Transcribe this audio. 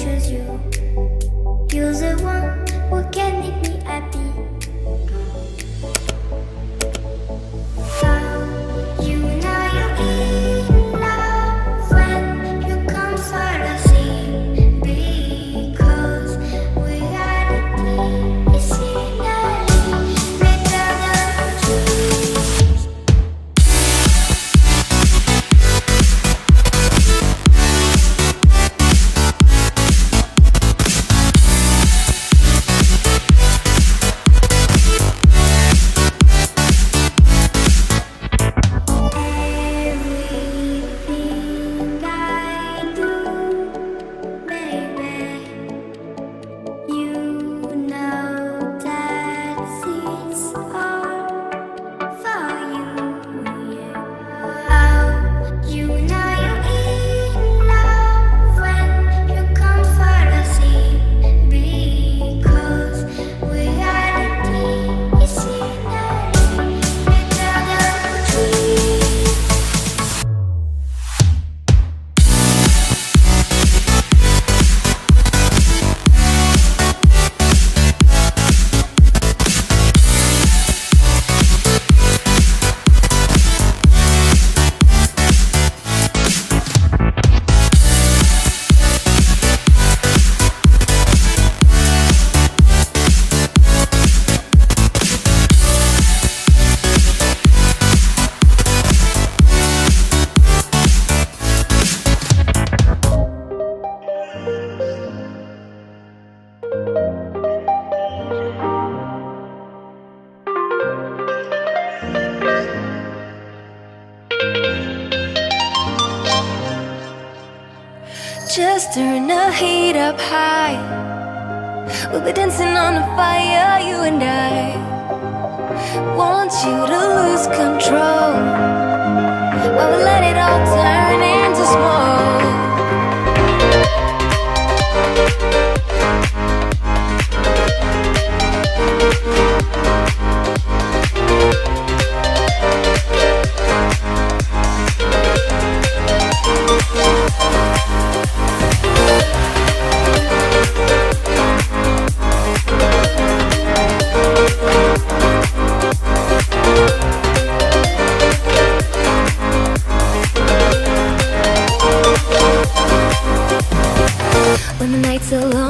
choose you. You're the one who can make me happy. How you know you're in love when you come for the sea. Because reality is finally better than dreams. Everything I do, baby, you know that it's all for you, yeah. How you know you're in love when you come for the sea. Because reality is finally better than dreams. Just turn the heat up high. We'll be dancing on the fire, you and I. Want you to lose control while we let it all turn into smoke. When the nights are long